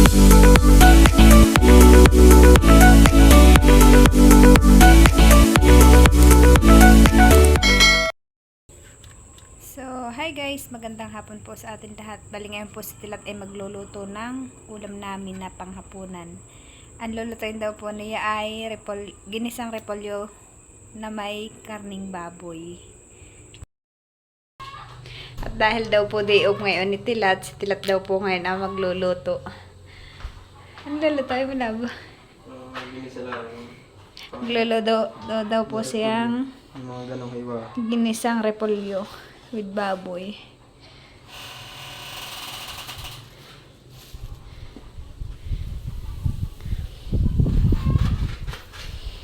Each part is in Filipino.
So, hi guys, magandang hapon po sa atin lahat. Bali ngayon po si Tilat ay magluluto ng ulam namin na panghapunan. Ang lulutuin daw po niya ay ginisang repolyo na may karning baboy. At dahil daw po day off ngayon ni Tilat, si Tilat daw po ngayon ang magluluto. Ano lulutuin mo na ba? Ginisa lang. Magluluto daw po siyang Mga ganong iba. ginisang repolyo with baboy.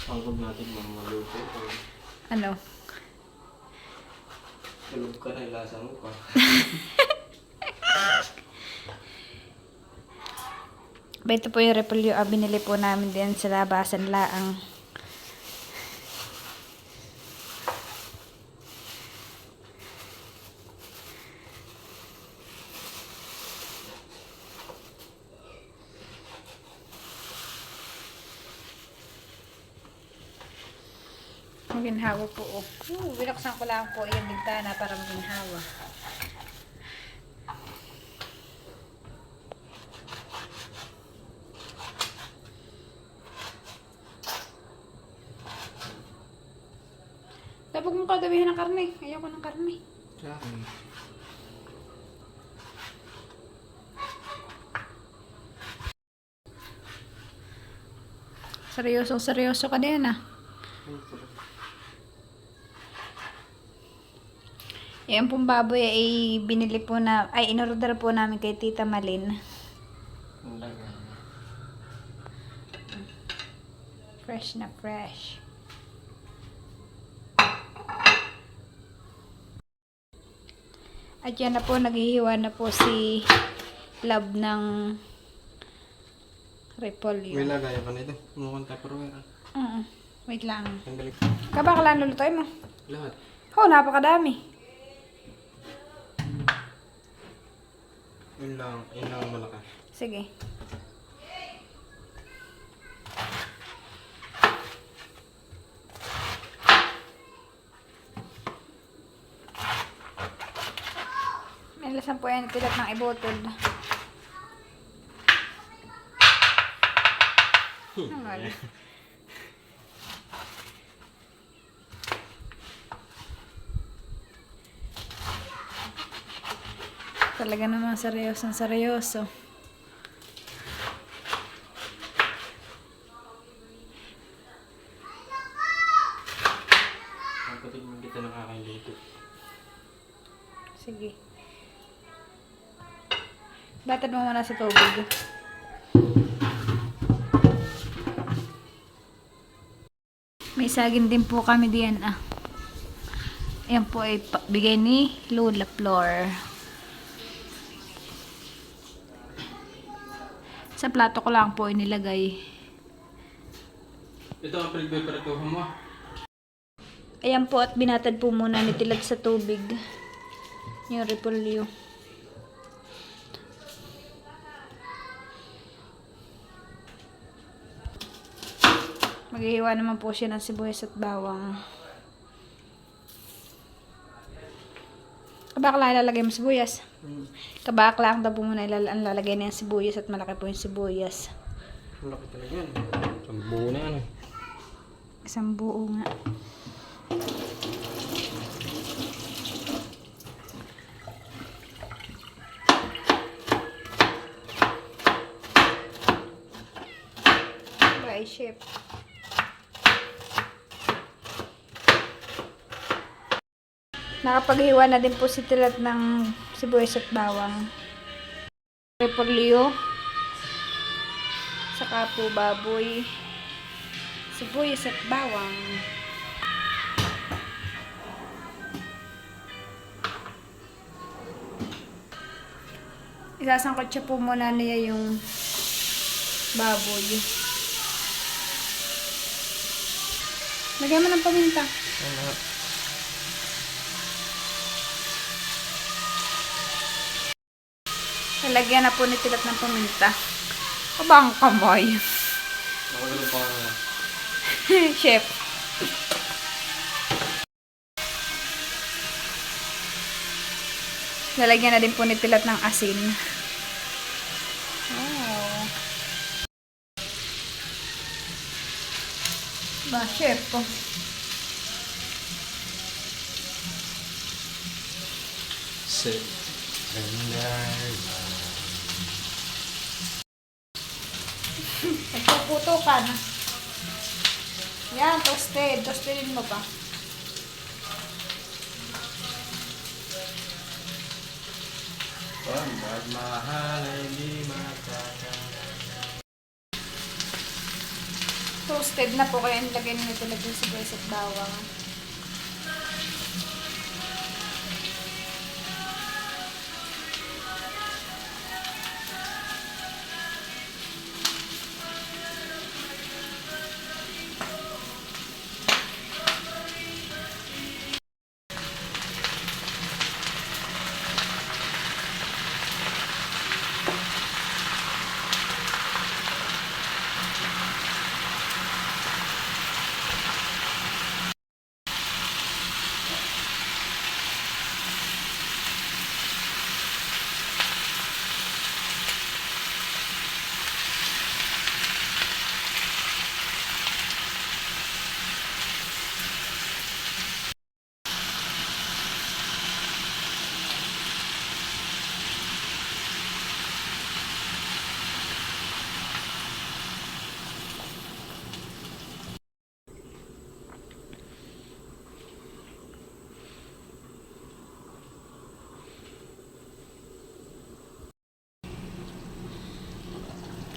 Pagod natin mga maluto. Ano? Tulog ka na, ilasa mo pa. Ito po yung repolyo. Binili po namin din sa labasan laang. Maginhawa po. Binuksan ko lang po yung bintana para maginhawa. Dapat mong kadabihan ng karne. Ayoko ng karne. Seryoso ka din ah. Yan pong baboy ay binili po na, ay inorder po namin kay Tita Malin. Fresh na fresh. At yan na po, naghihiwa na po si Love ng repolyo. May lagay ka nito. Mukhang tupperware. Wait lang. Tanggalin. Kabakalan lulutuin mo? Lahat. Oh, napakadami. Yun lang malaka. Sige. May lasan po yan, tilat ng ibotol. Wala. Talaga naman seryoso. Patignan kita ng aking dito. Sige. Batad mo muna sa tubig. May saging din po kami diyan ah. Yan po ay bigay ni Lola Flor. Sa plato ko lang po inilagay. Ito ang pinagpeperatuhan mo. Ayan po at binatad po muna ni Tilad sa tubig. Yung repolyo. Maghihiwa naman po siya ng sibuyas at bawang. Kabak lang ilalagay mo sibuyas. Kabak lang daw po muna ilalagay na yung sibuyas at malaki po yung sibuyas. Malaki talaga yan. Isang buo na yan. Isang buo nga. Bye, chef. Nakapaghiwa na din po si Tilat ng sibuyas at bawang. Repolyo. Saka po baboy. Sibuyas at bawang. Isasangkot siya po muna niya yung baboy. Lagyan mo ng paminta. Lalagyan na po ni Tilat ng paminta. Abang kamay. Nakagano pa nga. Chef. Lalagyan na din po ni Tilat ng asin. Oh. Ba, chef po. Nagpuputo ka na. Yan, toasted. Toastedin mo pa. Pagmahal ay di matatagal. Toasted na po kaya nilagay na nito lagyan sa sibuyas at bawang.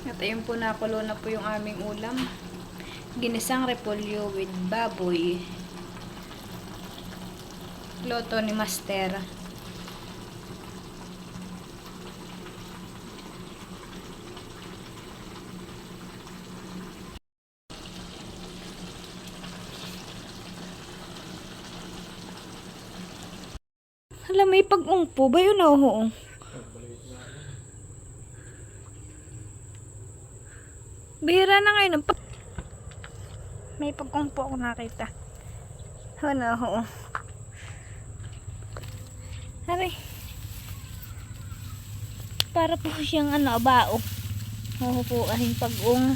At ayun po, nakulo na po yung aming ulam. Ginisang repolyo with baboy. Loto ni Master. Hala, may pag-ungpo ba yun? Oo. Bihira na ngayon. May pag-ungpo ako nakita. Hala, oo. Aray. Para po siyang bao. Oo po, ahing pag-ung.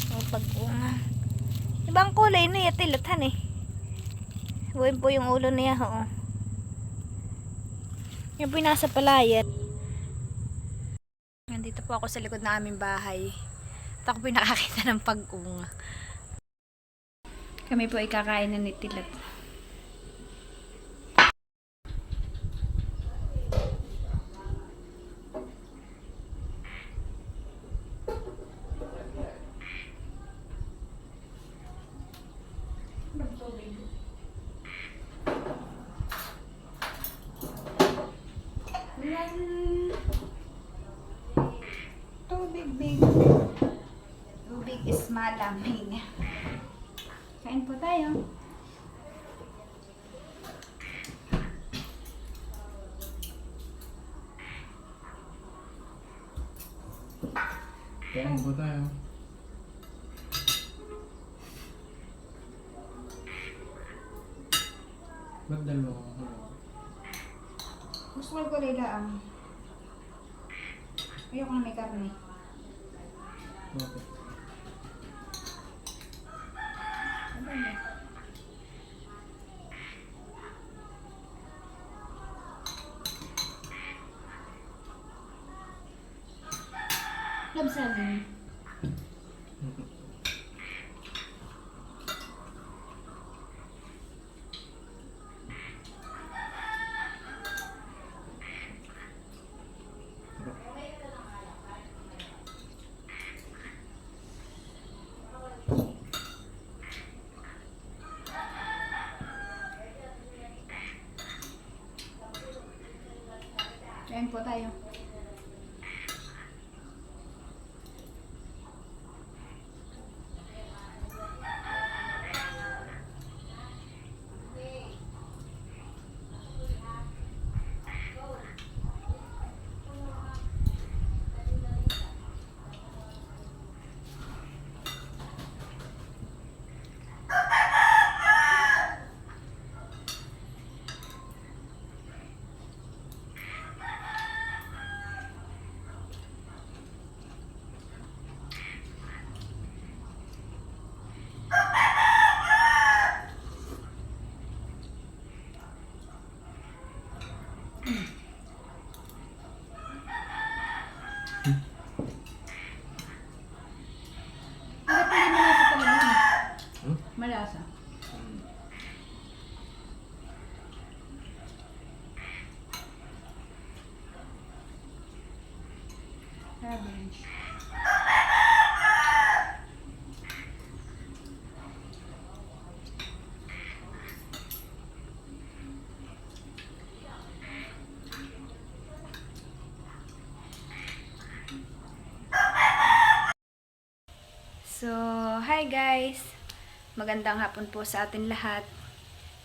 O, pag-ung. Ibang kulay na yatilatan eh. Buhin po yung ulo niya, oo. Yung po yung nasa palayan. Nandito po ako sa likod ng aming bahay. At ako po yung nakakita ng pag-ung. Kami po ay kakain na ni Tilat. Tubig. Tubig is malamig. Kain po tayo. Kain po tayo. Ba't dalawa? Gusto ko kulay lang. Ayoko na may karne. Okay. Labsanin. Kain po tayo. Cabbage. So, hi guys! Magandang hapon po sa atin lahat.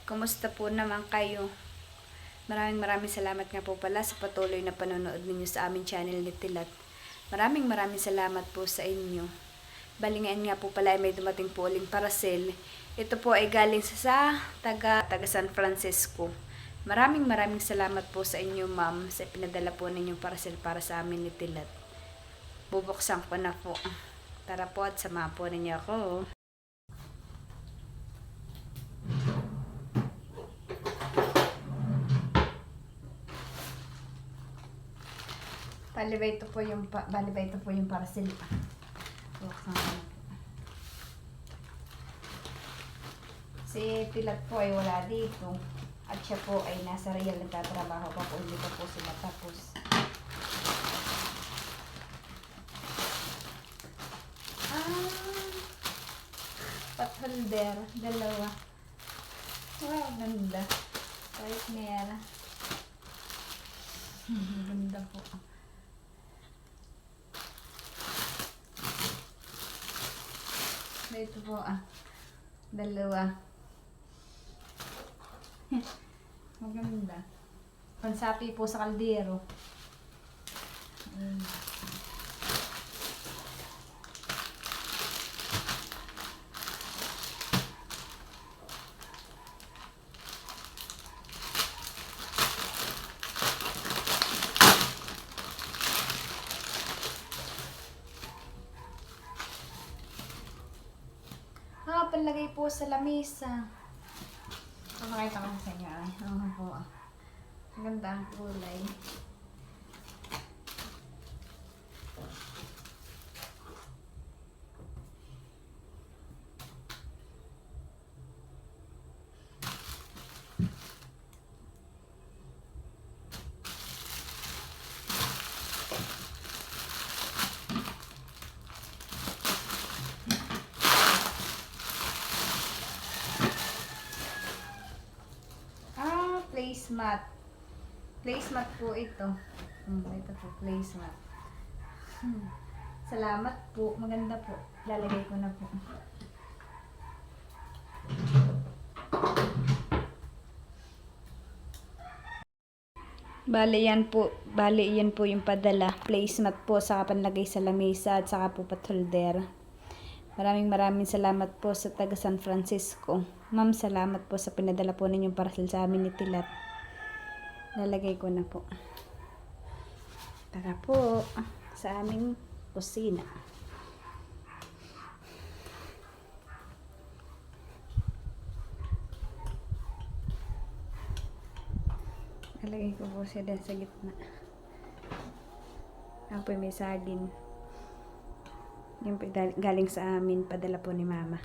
Kumusta po naman kayo? Maraming salamat nga po pala sa patuloy na panonood ninyo sa aming channel ni Tilat. Maraming salamat po sa inyo. Balingan nga po pala ay may dumating po uling parcel. Ito po ay galing sa taga San Francisco. Maraming salamat po sa inyo, ma'am, sa pinadala po ninyong parcel para sa amin ni Tilat. Bubuksan ko na po. Tara po at samahan po ninyo ako. Bali ba ito po yung parcel. Buksan ko na po. Si Tilat po ay wala dito. At siya po ay nasa Real nagtatrabaho pa po. Hindi pa po sila tapos. Pot holder. Dalawa. Wow, ganda. Partner. Ganda po. Ito po dalawa. Maganda. Pansapi po sa kaldero. Palagay po sa lamesa. Makita ko sa inyo. Oo po. Maganda ang kulay. Placemat. Placemat po ito. Ito po, placemat. Salamat po. Maganda po. Lalagay ko na po. Bale yan po yung padala. Placemat po, saka panlagay sa lamesa at saka po patholder. Maraming salamat po sa taga San Francisco. Ma'am, salamat po sa pinadala po ninyong parcel sa amin ni Tilat. Lalagay ko na po. Tara po sa aming kusina. Lalagay ko po siya din sa gitna. Ako po may saging. Yung galing sa amin, padala po ni Mama.